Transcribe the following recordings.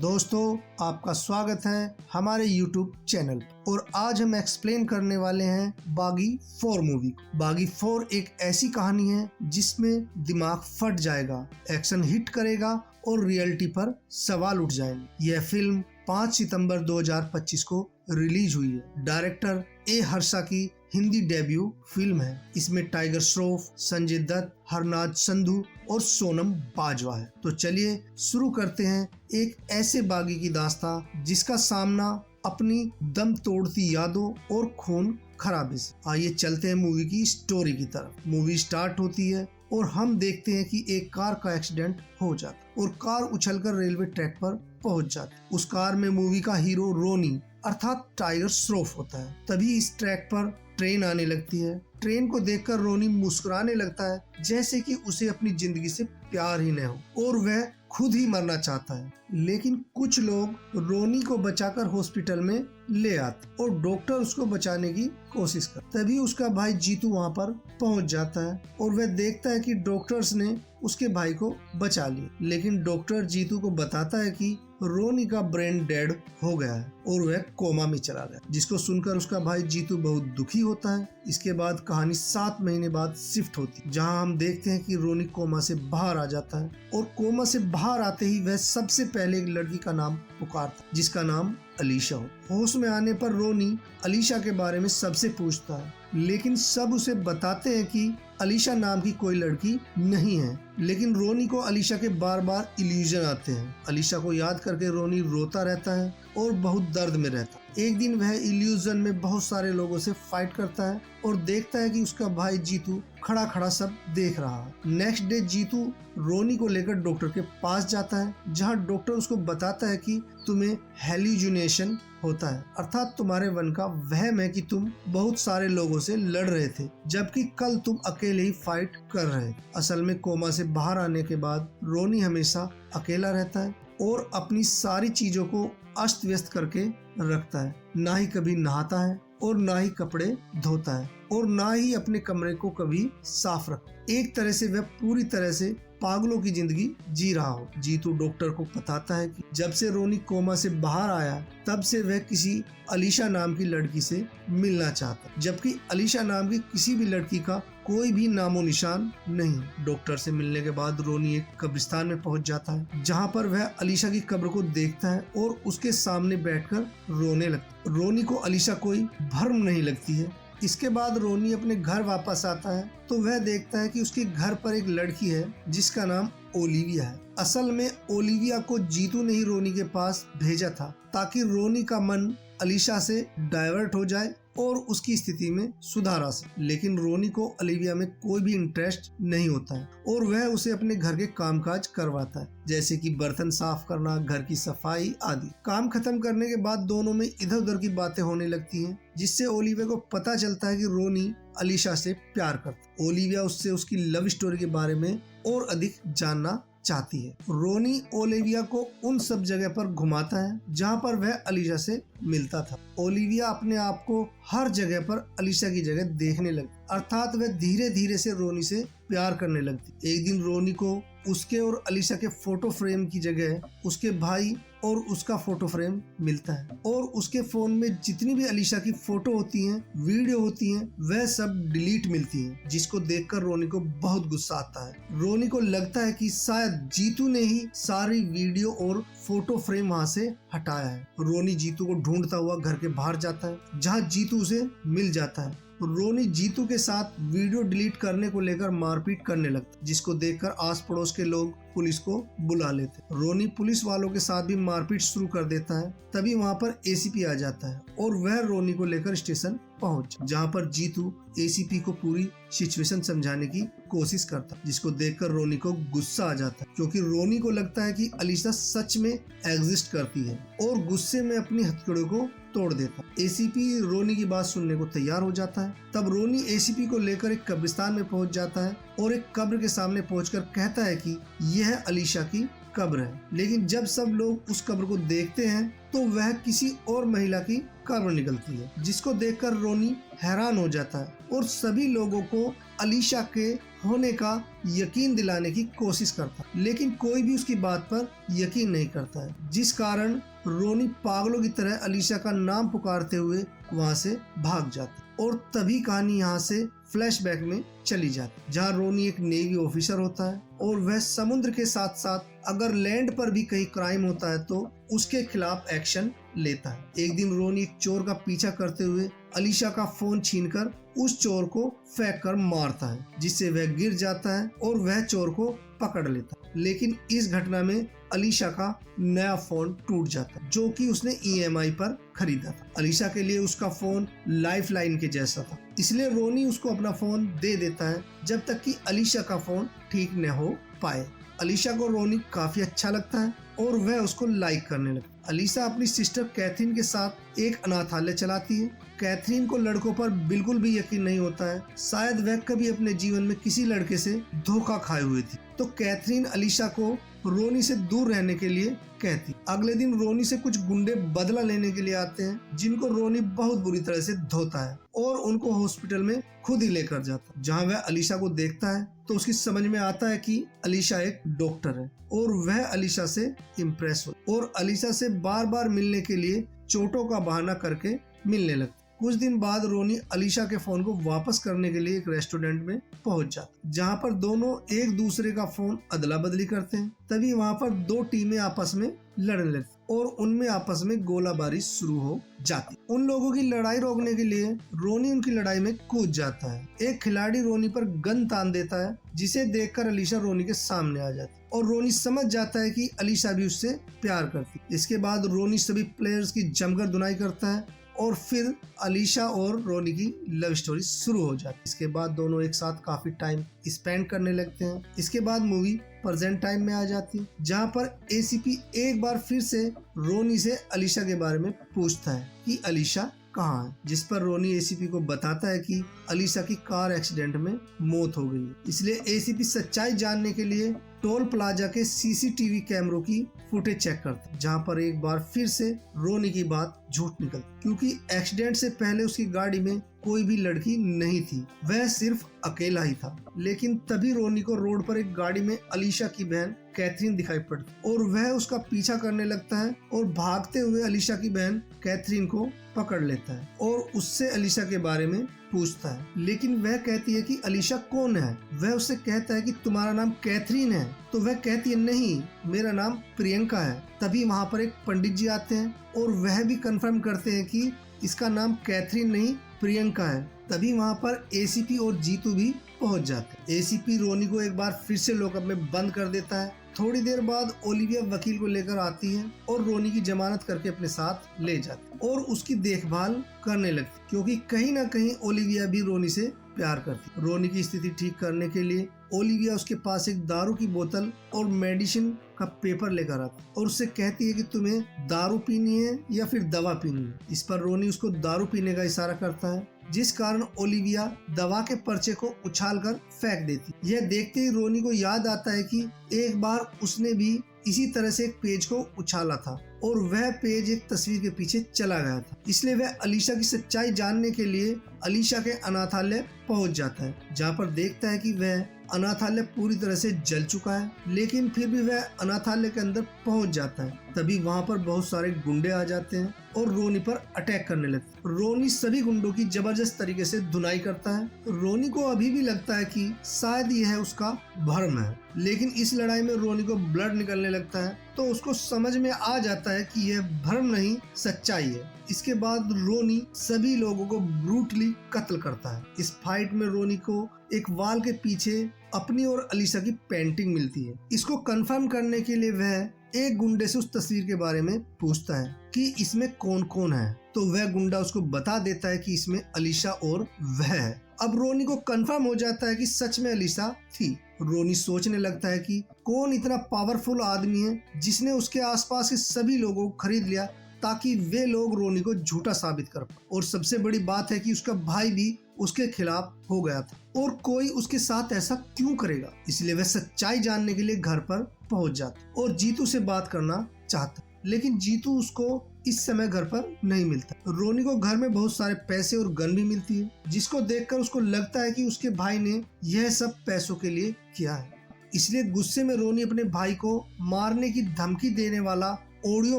दोस्तों, आपका स्वागत है हमारे YouTube चैनल और आज हम एक्सप्लेन करने वाले हैं बागी 4 मूवी। बागी 4 एक ऐसी कहानी है जिसमें दिमाग फट जाएगा, एक्शन हिट करेगा और रियलिटी पर सवाल उठ जाएंगे। यह फिल्म 5 सितंबर 2025 को रिलीज हुई है। डायरेक्टर ए हर्षा की हिंदी डेब्यू फिल्म है। इसमें टाइगर श्रॉफ, संजय दत्त, हरनाज संधू और सोनम बाजवा है। तो चलिए शुरू करते हैं एक ऐसे बागी की दास्तां जिसका सामना अपनी दम तोड़ती यादों और खून खराबे से। आइए चलते हैं मूवी की स्टोरी की तरफ। मूवी स्टार्ट होती है और हम देखते हैं कि एक कार का एक्सीडेंट हो जाता है और कार उछलकर रेलवे ट्रैक पर पहुंच जाती है। उस कार में मूवी का हीरो रोनी अर्थात टाइगर श्रॉफ होता है। तभी इस ट्रैक पर ट्रेन आने लगती है। ट्रेन को देखकर रोनी मुस्कुराने लगता है जैसे कि उसे अपनी जिंदगी से प्यार ही न हो और वह खुद ही मरना चाहता है। लेकिन कुछ लोग रोनी को बचाकर हॉस्पिटल में ले आते और डॉक्टर उसको बचाने की कोशिश करता। तभी उसका भाई जीतू वहां पर पहुंच जाता है और वह देखता है कि डॉक्टर्स ने उसके भाई को बचा लिया। लेकिन डॉक्टर जीतू को बताता है कि रोनी का ब्रेन डेड हो गया है और वह कोमा में चला गया, जिसको सुनकर उसका भाई जीतू बहुत दुखी होता है। इसके बाद कहानी 7 महीने बाद शिफ्ट होती है, जहां हम देखते हैं कि रोनी कोमा से बाहर आ जाता है और कोमा से बाहर आते ही वह सबसे पहले एक लड़की का नाम पुकारता है जिसका नाम अलीशा हो। होश में आने पर रोनी अलीशा के बारे में सबसे पूछता है, लेकिन सब उसे बताते हैं कि अलीशा नाम की कोई लड़की नहीं है। लेकिन रोनी को अलीशा के बार बार इल्यूजन आते हैं। अलीशा को याद करके रोनी रोता रहता है और बहुत दर्द में रहता है। एक दिन वह इल्यूजन में बहुत सारे लोगों से फाइट करता है और देखता है कि उसका भाई जीतू खड़ा खड़ा सब देख रहा है। नेक्स्ट डे जीतू रोनी को लेकर डॉक्टर के पास जाता है, जहां डॉक्टर उसको बताता है कि तुम्हें हेलुसिनेशन होता है, अर्थात तुम्हारे मन का वहम है कि तुम बहुत सारे लोगों से लड़ रहे थे जबकि कल तुम अकेले ही फाइट कर रहे थे। असल में कोमा से बाहर आने के बाद रोनी हमेशा अकेला रहता है और अपनी सारी चीजों को अस्त व्यस्त करके रखता है। ना ही कभी नहाता है और ना ही कपड़े धोता है और ना ही अपने कमरे को कभी साफ रखता। एक तरह से वह पूरी तरह से पागलों की जिंदगी जी रहा हो। जीतू डॉक्टर को बताता है कि जब से रोनी कोमा से बाहर आया तब से वह किसी अलीशा नाम की लड़की से मिलना चाहता, जबकि अलीशा नाम की किसी भी लड़की का कोई भी नामो निशान नहीं। डॉक्टर से मिलने के बाद रोनी एक कब्रिस्तान में पहुंच जाता है, जहां पर वह अलीशा की कब्र को देखता है और उसके सामने बैठकर रोने लगता है। रोनी को अलीशा कोई भर्म नहीं लगती है। इसके बाद रोनी अपने घर वापस आता है तो वह देखता है कि उसके घर पर एक लड़की है जिसका नाम ओलिविया है। असल में ओलिविया को जीतू ने ही रोनी के पास भेजा था ताकि रोनी का मन अलीशा से डाइवर्ट हो जाए और उसकी स्थिति में सुधार आ सके। लेकिन रोनी को ओलिविया में कोई भी इंटरेस्ट नहीं होता है और वह उसे अपने घर के कामकाज करवाता है, जैसे कि बर्तन साफ करना, घर की सफाई आदि। काम खत्म करने के बाद दोनों में इधर उधर की बातें होने लगती हैं, जिससे ओलिविया को पता चलता है कि रोनी अलीशा से प्यार करता। ओलिविया उससे उसकी लव स्टोरी के बारे में और अधिक जानना चाहती है। रोनी ओलिविया को उन सब जगह पर घुमाता है जहां पर वह अलीशा से मिलता था। ओलिविया अपने आप को हर जगह पर अलीशा की जगह देखने लगती, अर्थात वह धीरे धीरे से रोनी से प्यार करने लगती। एक दिन रोनी को उसके और अलीशा के फोटो फ्रेम की जगह उसके भाई और उसका फोटो फ्रेम मिलता है और उसके फोन में जितनी भी अलीशा की फोटो होती हैं, वीडियो होती हैं, वह सब डिलीट मिलती हैं, जिसको देखकर रोनी को बहुत गुस्सा आता है। रोनी को लगता है कि शायद जीतू ने ही सारी वीडियो और फोटो फ्रेम वहां से हटाया है। रोनी जीतू को ढूंढता हुआ घर के बाहर जाता है, जहां जीतू उसे मिल जाता है। रोनी जीतू के साथ वीडियो डिलीट करने को लेकर मारपीट करने लगता, जिसको देखकर आस पड़ोस के लोग पुलिस को बुला लेते। रोनी पुलिस वालों के साथ भी मारपीट शुरू कर देता है। तभी वहां पर एसीपी आ जाता है और वह रोनी को लेकर स्टेशन पहुंच, जहां पर जीतू एसीपी को पूरी सिचुएशन समझाने की कोशिश करता, जिसको देखकर रोनी को गुस्सा आ जाता है, क्योंकि रोनी को लगता है कि अलीशा सच में एग्जिस्ट करती है और गुस्से में अपनी हथकड़ियों को तोड़ देता। एसीपी रोनी की बात सुनने को तैयार हो जाता है। तब रोनी एसीपी को लेकर एक कब्रिस्तान में पहुंच जाता है और एक कब्र के सामने पहुंचकर कहता है कि यह अलीशा की कब्र है। लेकिन जब सब लोग उस कब्र को देखते हैं तो वह किसी और महिला की कब्र निकलती है, जिसको देखकर रोनी हैरान हो जाता है और सभी लोगों को अलीशा के होने का यकीन दिलाने की कोशिश करता है, लेकिन कोई भी उसकी बात पर यकीन नहीं करता है, जिस कारण रोनी पागलों की तरह अलीशा का नाम पुकारते हुए वहाँ से भाग जाती। और तभी कहानी यहाँ से फ्लैशबैक में चली जाती, जहाँ रोनी एक नेवी ऑफिसर होता है और वह समुद्र के साथ साथ अगर लैंड पर भी कहीं क्राइम होता है तो उसके खिलाफ एक्शन लेता है। एक दिन रोनी एक चोर का पीछा करते हुए अलीशा का फोन छीनकर उस चोर को फेंक कर मारता है, जिससे वह गिर जाता है और वह चोर को पकड़ लेता है। लेकिन इस घटना में अलीशा का नया फोन टूट जाता है, जो कि उसने EMI पर खरीदा था। अलीशा के लिए उसका फोन लाइफ लाइन के जैसा था, इसलिए रोनी उसको अपना फोन दे देता है जब तक कि अलीशा का फोन ठीक न हो पाए। अलीशा को रोनी काफी अच्छा लगता है और वह उसको लाइक करने लगती है। अलीशा अपनी सिस्टर कैथरीन के साथ एक अनाथालय चलाती है। कैथरीन को लड़कों पर बिल्कुल भी यकीन नहीं होता है, शायद वह कभी अपने जीवन में किसी लड़के से धोखा खाए हुए थी। तो कैथरीन अलीशा को रोनी से दूर रहने के लिए कहती। अगले दिन रोनी से कुछ गुंडे बदला लेने के लिए आते हैं, जिनको रोनी बहुत बुरी तरह से धोता है और उनको हॉस्पिटल में खुद ही लेकर जाता है। जहाँ वह अलीशा को देखता है तो उसकी समझ में आता है कि अलीशा एक डॉक्टर है और वह अलीशा से इम्प्रेस हो और अलीशा से बार बार मिलने के लिए चोटों का बहाना करके मिलने लगती। कुछ दिन बाद रोनी अलीशा के फोन को वापस करने के लिए एक रेस्टोरेंट में पहुंच जाती, जहां पर दोनों एक दूसरे का फोन अदला बदली करते हैं। तभी वहां पर दो टीमें आपस में लड़ने लगती और उनमें आपस में गोलाबारी शुरू हो जाती। उन लोगों की लड़ाई रोकने के लिए रोनी उनकी लड़ाई में कूद जाता है। एक खिलाड़ी रोनी पर गन तान देता है, जिसे देखकर अलीशा रोनी के सामने आ जाती और रोनी समझ जाता है कि अलीशा भी उससे प्यार करती। इसके बाद रोनी सभी प्लेयर्स की जमकर धुनाई करता है और फिर अलीशा और रोनी की लव स्टोरी शुरू हो जाती है। इसके बाद दोनों एक साथ काफी टाइम स्पेंड करने लगते हैं। इसके बाद मूवी प्रेजेंट टाइम में आ जाती है, जहाँ पर ACP एक बार फिर से रोनी से अलीशा के बारे में पूछता है कि अलीशा कहाँ है, जिस पर रोनी ACP को बताता है कि अलीशा की कार एक्सीडेंट में मौत हो गई है। इसलिए ACP सच्चाई जानने के लिए टोल प्लाजा के CCTV कैमरों की फुटेज चेक करता है, जहाँ पर एक बार फिर से रोनी की बात झूठ निकलती, क्योंकि एक्सीडेंट से पहले उसकी गाड़ी में कोई भी लड़की नहीं थी, वह सिर्फ अकेला ही था। लेकिन तभी रोनी को रोड पर एक गाड़ी में अलीशा की बहन कैथरीन दिखाई पड़ती और वह उसका पीछा करने लगता है और भागते हुए अलीशा की बहन कैथरीन को पकड़ लेता है और उससे अलीशा के बारे में पूछता है। लेकिन वह कहती है कि अलीशा कौन है। वह उससे कहता है कि तुम्हारा नाम कैथरीन है, तो वह कहती है नहीं, मेरा नाम प्रियंका है। तभी वहाँ पर एक पंडित जी आते हैं और वह भी कंफर्म करते हैं कि इसका नाम कैथरीन नहीं प्रियंका है। तभी वहाँ पर ACP और जीतू भी पहुँच जाते हैं। ACP रोनी को एक बार फिर से लॉकअप में बंद कर देता है। थोड़ी देर बाद ओलिविया वकील को लेकर आती है और रोनी की जमानत करके अपने साथ ले जाती है और उसकी देखभाल करने लगती, क्योंकि कहीं ना कहीं ओलिविया भी रोनी से प्यार करती। रोनी की स्थिति ठीक करने के लिए ओलिविया उसके पास एक दारू की बोतल और मेडिसिन का पेपर लेकर आती और उससे कहती है कि तुम्हें दारू पीनी है या फिर दवा पीनी है। इस पर रोनी उसको दारू पीने का इशारा करता है, जिस कारण ओलिविया दवा के पर्चे को उछालकर फेंक देती। यह देखते ही रोनी को याद आता है कि एक बार उसने भी इसी तरह से एक पेज को उछाला था और वह पेज एक तस्वीर के पीछे चला गया था। इसलिए वह अलीशा की सच्चाई जानने के लिए अलीशा के अनाथालय पहुंच जाता है, जहां पर देखता है कि वह अनाथालय पूरी तरह से जल चुका है, लेकिन फिर भी वह अनाथालय के अंदर पहुंच जाता है। तभी वहां पर बहुत सारे गुंडे आ जाते हैं और रोनी पर अटैक करने लगते हैं। रोनी सभी गुंडों की जबरदस्त तरीके से धुनाई करता है। रोनी को अभी भी लगता है कि शायद यह उसका भ्रम है, लेकिन इस लड़ाई में रोनी को ब्लड निकलने लगता है तो उसको समझ में आ जाता है कि यह भ्रम नहीं सच्चाई है। इसके बाद रोनी सभी लोगों को ब्रूटली कत्ल करता है। इस फाइट में रोनी को एक वॉल के पीछे अपनी और अलीशा की पेंटिंग मिलती है। इसको कंफर्म करने के लिए वह एक गुंडे से उस तस्वीर के बारे में पूछता है कि इसमें कौन कौन है, तो वह गुंडा उसको बता देता है कि इसमें अलीशा और वह है। अब रोनी को कंफर्म हो जाता है कि सच में अलीशा थी। रोनी सोचने लगता है कि कौन इतना पावरफुल आदमी है जिसने उसके आसपास के सभी लोगों को खरीद लिया ताकि वे लोग रोनी को झूठा साबित कर पाए। और सबसे बड़ी बात है कि उसका भाई भी उसके खिलाफ हो गया था और कोई उसके साथ ऐसा क्यों करेगा। इसलिए वह सच्चाई जानने के लिए घर पर पहुंच जाता और जीतू से बात करना चाहता। लेकिन जीतू उसको इस समय घर पर नहीं मिलता। रोनी को घर में बहुत सारे पैसे और गन भी मिलती है, जिसको देखकर उसको लगता है कि उसके भाई ने यह सब पैसों के लिए किया है। इसलिए गुस्से में रोनी अपने भाई को मारने की धमकी देने वाला ऑडियो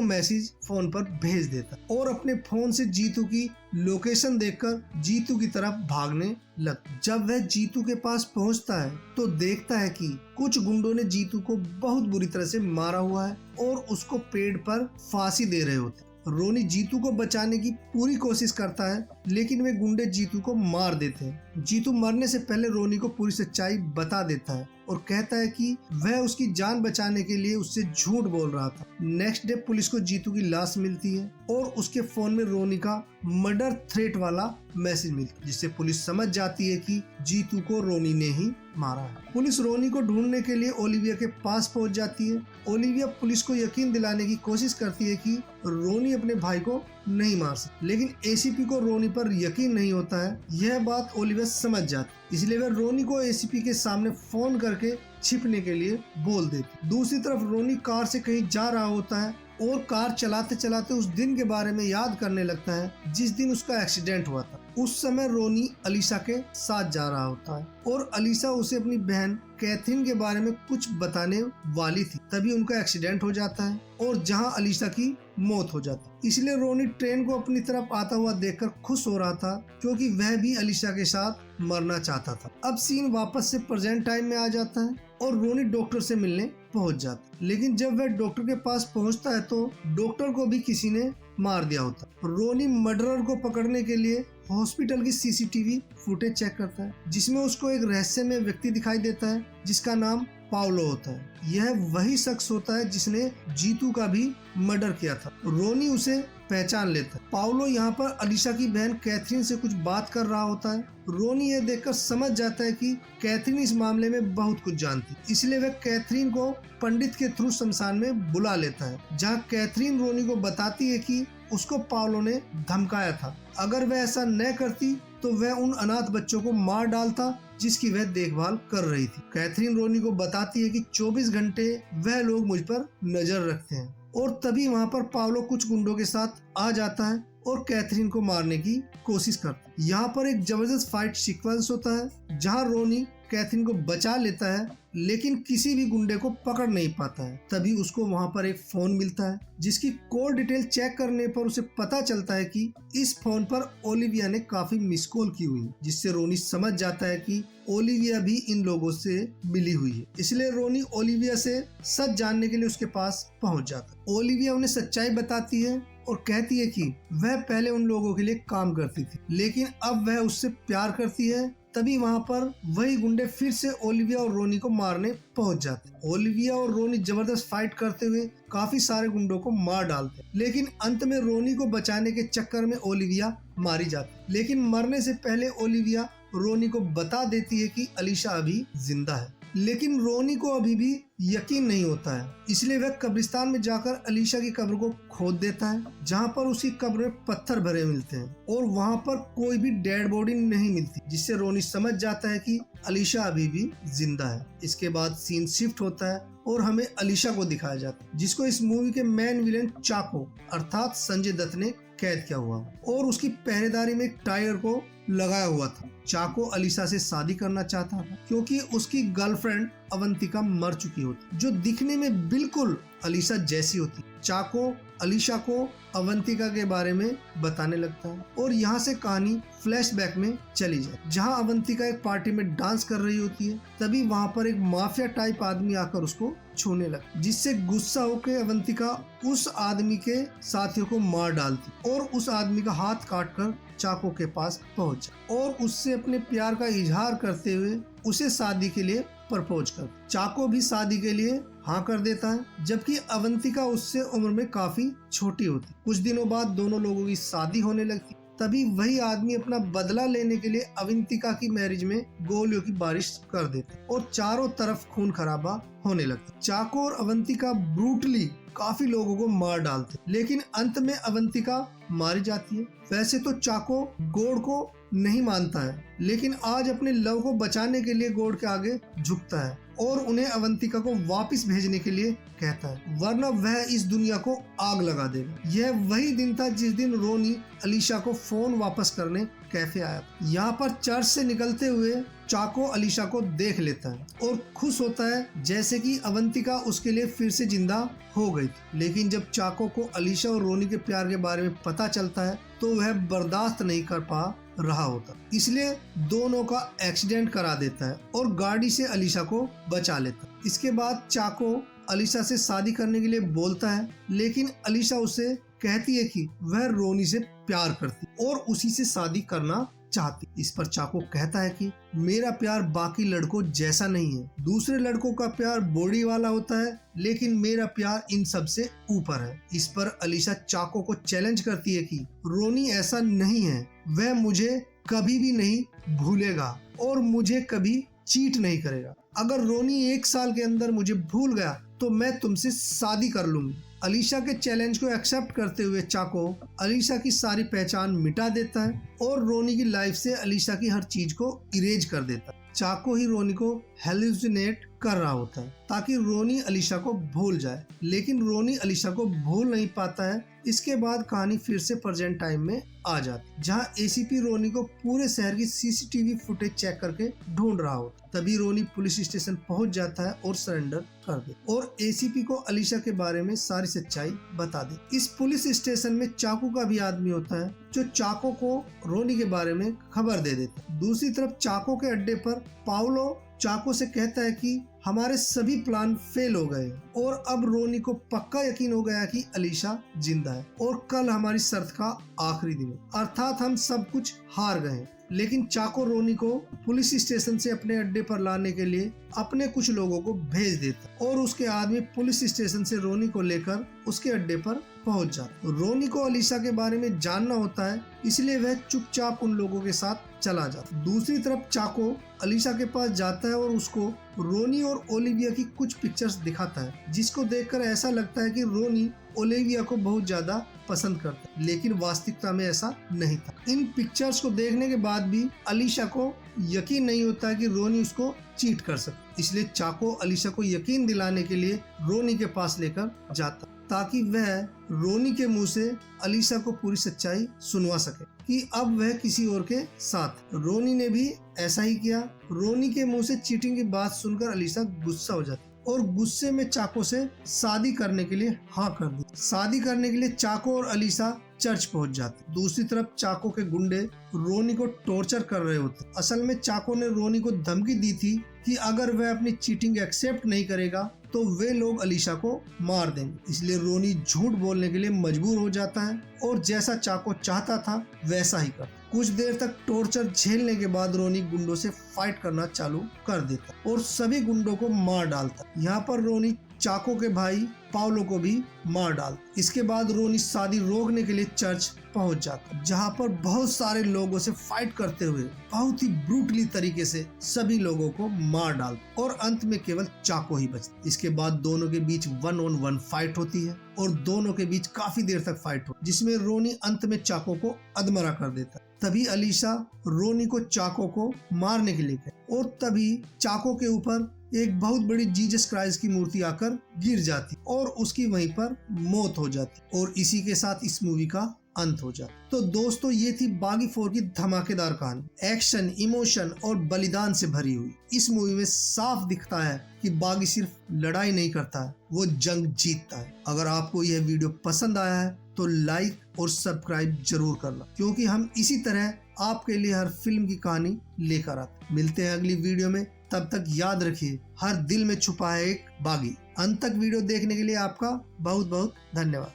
मैसेज फोन पर भेज देता और अपने फोन से जीतू की लोकेशन देखकर जीतू की तरफ भागने लगता। जब वह जीतू के पास पहुंचता है तो देखता है कि कुछ गुंडों ने जीतू को बहुत बुरी तरह से मारा हुआ है और उसको पेड़ पर फांसी दे रहे होते। रोनी जीतू को बचाने की पूरी कोशिश करता है, लेकिन वे गुंडे जीतू को मार देते हैं। जीतू मरने से पहले रोनी को पूरी सच्चाई बता देता है और कहता है कि वह उसकी जान बचाने के लिए उससे झूठ बोल रहा था। नेक्स्ट डे पुलिस को जीतू की लाश मिलती है और उसके फोन में रोनी का मर्डर थ्रेट वाला मैसेज मिलता है, जिससे पुलिस समझ जाती है कि जीतू को रोनी ने ही मारा है। पुलिस रोनी को ढूंढने के लिए ओलिविया के पास पहुंच जाती है। ओलिविया पुलिस को यकीन दिलाने की कोशिश करती है कि रोनी अपने भाई को नहीं मार सकती, लेकिन एसीपी को रोनी पर यकीन नहीं होता है। यह बात ओलिविया समझ जाती, इसलिए वह रोनी को एसीपी के सामने फोन करके छिपने के लिए बोल देती। दूसरी तरफ रोनी कार से कहीं जा रहा होता है और कार चलाते चलाते उस दिन के बारे में याद करने लगता है जिस दिन उसका एक्सीडेंट हुआ था। उस समय रोनी अलीशा के साथ जा रहा होता है और अलीशा उसे अपनी बहन कैथरीन के बारे में कुछ बताने वाली थी। तभी उनका एक्सीडेंट हो जाता है और जहां अलीशा की मौत हो जाती है। इसलिए रोनी ट्रेन को अपनी तरफ आता हुआ देखकर खुश हो रहा था, क्योंकि वह भी अलीशा के साथ मरना चाहता था। अब सीन वापस से प्रेजेंट टाइम में आ जाता है और रोनी डॉक्टर से मिलने पहुंच जाता है, लेकिन जब वह डॉक्टर के पास पहुंचता है तो डॉक्टर को भी किसी ने मार दिया होता है। रोनी मर्डरर को पकड़ने के लिए हॉस्पिटल की सीसीटीवी फुटेज चेक करता है, जिसमें उसको एक रहस्यमय व्यक्ति दिखाई देता है जिसका नाम पाउलो होता है। यह वही शख्स होता है जिसने जीतू का भी मर्डर किया था। रोनी उसे पहचान लेता है। पाउलो यहाँ पर अलीशा की बहन कैथरीन से कुछ बात कर रहा होता है। रोनी यह देखकर समझ जाता है कि कैथरीन इस मामले में बहुत कुछ जानती है, इसलिए वह कैथरीन को पंडित के थ्रू शमशान में बुला लेता है, जहाँ कैथरीन रोनी को बताती है कि उसको पाउलो ने धमकाया था। अगर वह ऐसा न करती तो वह उन अनाथ बच्चों को मार डालता जिसकी वह देखभाल कर रही थी। कैथरीन रोनी को बताती है कि 24 घंटे वह लोग मुझ पर नजर रखते हैं और तभी वहाँ पर पाउलो कुछ गुंडों के साथ आ जाता है और कैथरीन को मारने की कोशिश करता है। यहाँ पर एक जबरदस्त फाइट सीक्वेंस होता है जहाँ रोनी कैथरीन को बचा लेता है, लेकिन किसी भी गुंडे को पकड़ नहीं पाता है। तभी उसको वहाँ पर एक फोन मिलता है जिसकी कॉल डिटेल चेक करने पर उसे पता चलता है कि इस फोन पर ओलिविया ने काफी मिस कॉल की हुई, जिससे रोनी समझ जाता है कि ओलिविया भी इन लोगों से मिली हुई है। इसलिए रोनी ओलिविया से सच जानने के लिए उसके पास पहुँच जाता है। ओलिविया उन्हें सच्चाई बताती है और कहती है कि वह पहले उन लोगों के लिए काम करती थी, लेकिन अब वह उससे प्यार करती है। तभी वहाँ पर वही गुंडे फिर से ओलिविया और रोनी को मारने पहुंच जाते हैं। ओलिविया और रोनी जबरदस्त फाइट करते हुए काफी सारे गुंडों को मार डालते हैं, लेकिन अंत में रोनी को बचाने के चक्कर में ओलिविया मारी जाती है। लेकिन मरने से पहले ओलिविया रोनी को बता देती है कि अलीशा अभी जिंदा है, लेकिन रोनी को अभी भी यकीन नहीं होता है। इसलिए वह कब्रिस्तान में जाकर अलीशा की कब्र को खोद देता है, जहाँ पर उसकी कब्र में पत्थर भरे मिलते हैं और वहाँ पर कोई भी डेड बॉडी नहीं मिलती, जिससे रोनी समझ जाता है कि अलीशा अभी भी जिंदा है। इसके बाद सीन शिफ्ट होता है और हमें अलीशा को दिखाया जाता है, जिसको इस मूवी के मेन विलेन चाको अर्थात संजय दत्त ने कैद किया हुआ और उसकी पहरेदारी में एक टाइगर को लगाया हुआ था। चाको अलीशा से शादी करना चाहता था क्योंकि उसकी गर्लफ्रेंड अवंतिका मर चुकी होती, जो दिखने में बिल्कुल अलीशा जैसी होती। चाको अलीशा को अवंतिका के बारे में बताने लगता है और यहाँ से कहानी फ्लैशबैक में चली जाए, जहाँ अवंतिका एक पार्टी में डांस कर रही होती है। तभी वहाँ पर एक माफिया टाइप आदमी आकर उसको छूने लगता, जिससे गुस्सा होकर अवंतिका उस आदमी के साथियों को मार डालती और उस आदमी का हाथ काटकर चाको के पास पहुंच और उससे अपने प्यार का इजहार करते हुए उसे शादी के लिए प्रपोज कर। चाको भी शादी के लिए हाँ कर देता है, जबकि अवंतिका उससे उम्र में काफी छोटी होती। कुछ दिनों बाद दोनों लोगों की शादी होने लगती। तभी वही आदमी अपना बदला लेने के लिए अवंतिका की मैरिज में गोलियों की बारिश कर देता और चारों तरफ खून खराबा होने लगता। चाको और अवंतिका ब्रूटली काफी लोगों को मार डालते, लेकिन अंत में अवंतिका मारी जाती है। वैसे तो चाको गॉड को नहीं मानता है, लेकिन आज अपने लव को बचाने के लिए गॉड के आगे झुकता है और उन्हें अवंतिका को वापस भेजने के लिए कहता है, वरना वह इस दुनिया को आग लगा देगा। यह वही दिन था जिस दिन रोनी अलीशा को फोन वापस करने कैफे आया था। यहाँ पर चर्च से निकलते हुए चाको अलीशा को देख लेता है और खुश होता है जैसे कि अवंतिका उसके लिए फिर से जिंदा हो गई थी। लेकिन जब चाको को अलीशा और रोनी के प्यार के बारे में पता चलता है तो वह बर्दाश्त नहीं कर पा रहा होता, इसलिए दोनों का एक्सीडेंट करा देता है और गाड़ी से अलीशा को बचा लेता है। इसके बाद चाको अलीशा से शादी करने के लिए बोलता है, लेकिन अलीशा उसे कहती है कि वह रोनी से प्यार करती और उसी से शादी करना चाहती। इस पर चाको कहता है कि मेरा प्यार बाकी लड़कों जैसा नहीं है, दूसरे लड़कों का प्यार बॉडी वाला होता है, लेकिन मेरा प्यार इन सब से ऊपर है। इस पर अलीशा चाको को चैलेंज करती है कि रोनी ऐसा नहीं है, वह मुझे कभी भी नहीं भूलेगा और मुझे कभी चीट नहीं करेगा। अगर रोनी 1 साल के अंदर मुझे भूल गया तो मैं तुमसे शादी कर लूंगी। अलीशा के चैलेंज को एक्सेप्ट करते हुए चाको अलीशा की सारी पहचान मिटा देता है और रोनी की लाइफ से अलीशा की हर चीज को इरेज कर देता है। चाको ही रोनी को हेलुसिनेट कर रहा होता है ताकि रोनी अलीशा को भूल जाए, लेकिन रोनी अलीशा को भूल नहीं पाता है। इसके बाद कहानी फिर से प्रेजेंट टाइम में आ जाती, जहां एसीपी रोनी को पूरे शहर की सीसीटीवी फुटेज चेक करके ढूंढ रहा होता। तभी रोनी पुलिस स्टेशन पहुंच जाता है और सरेंडर कर दे और एसीपी को अलीशा के बारे में सारी सच्चाई बता दे। इस पुलिस स्टेशन में चाको का भी आदमी होता है जो चाको को रोनी के बारे में खबर दे देता है। दूसरी तरफ चाको के अड्डे पर पाउलो चाको से कहता है कि हमारे सभी प्लान फेल हो गए और अब रोनी को पक्का यकीन हो गया कि अलीशा जिंदा है और कल हमारी शर्त का आखिरी दिन है, अर्थात हम सब कुछ हार गए। लेकिन चाको रोनी को पुलिस स्टेशन से अपने अड्डे पर लाने के लिए अपने कुछ लोगों को भेज देता और उसके आदमी पुलिस स्टेशन से रोनी को लेकर उसके अड्डे पर पहुंच जाता। रोनी को अलीशा के बारे में जानना होता है, इसलिए वह चुपचाप उन लोगों के साथ चला जाता। दूसरी तरफ चाको अलीशा के पास जाता है और उसको रोनी और ओलिविया की कुछ पिक्चर्स दिखाता है, जिसको देखकर ऐसा लगता है कि रोनी ओलिविया को बहुत ज्यादा पसंद करता है, लेकिन वास्तविकता में ऐसा नहीं था। इन पिक्चर्स को देखने के बाद भी अलीशा को यकीन नहीं होता है कि रोनी उसको चीट कर सकती, इसलिए चाको अलीशा को यकीन दिलाने के लिए रोनी के पास लेकर जाता ताकि वह रोनी के मुंह से अलीशा को पूरी सच्चाई सुनवा सके कि अब वह किसी और के साथ। रोनी ने भी ऐसा ही किया। रोनी के मुंह से चीटिंग की बात सुनकर अलीशा गुस्सा हो जाती और गुस्से में चाको से शादी करने के लिए हाँ कर दी। शादी करने के लिए चाको और अलीशा चर्च पहुंच जाते। दूसरी तरफ चाको के गुंडे रोनी को टॉर्चर कर रहे होते। असल में चाको ने रोनी को धमकी दी थी कि अगर वह अपनी चीटिंग एक्सेप्ट नहीं करेगा तो वे लोग अलीशा को मार देंगे, इसलिए रोनी झूठ बोलने के लिए मजबूर हो जाता है और जैसा चाको चाहता था वैसा ही करता। कुछ देर तक टॉर्चर झेलने के बाद रोनी गुंडों से फाइट करना चालू कर देता और सभी गुंडों को मार डालता। यहाँ पर रोनी चाको के भाई पाउलो को भी मार डाल। इसके बाद रोनी शादी रोकने के लिए चर्च पहुंच जाता, जहां पर बहुत सारे लोगों से फाइट करते हुए बहुत ही ब्रूटली तरीके से सभी लोगों को मार डाल और अंत में केवल चाको ही बचता। इसके बाद दोनों के बीच 1-on-1 फाइट होती है और दोनों के बीच काफी देर तक फाइट हो, जिसमें रोनी अंत में चाको को अधमरा कर देता। तभी अलीशा रोनी को चाको को मारने के लिए कहती और तभी चाको के ऊपर एक बहुत बड़ी जीसस क्राइस्ट की मूर्ति आकर गिर जाती और उसकी वहीं पर मौत हो जाती और इसी के साथ इस मूवी का अंत हो जाता। तो दोस्तों, ये थी बागी 4 की धमाकेदार कहानी, एक्शन, इमोशन और बलिदान से भरी हुई। इस मूवी में साफ दिखता है कि बागी सिर्फ लड़ाई नहीं करता है, वो जंग जीतता है। अगर आपको यह वीडियो पसंद आया है तो लाइक और सब्सक्राइब जरूर करना, क्योंकि हम इसी तरह आपके लिए हर फिल्म की कहानी लेकर आते। मिलते हैं अगली वीडियो में, तब तक याद रखिए हर दिल में छुपा है एक बागी। अंत तक वीडियो देखने के लिए आपका बहुत बहुत धन्यवाद।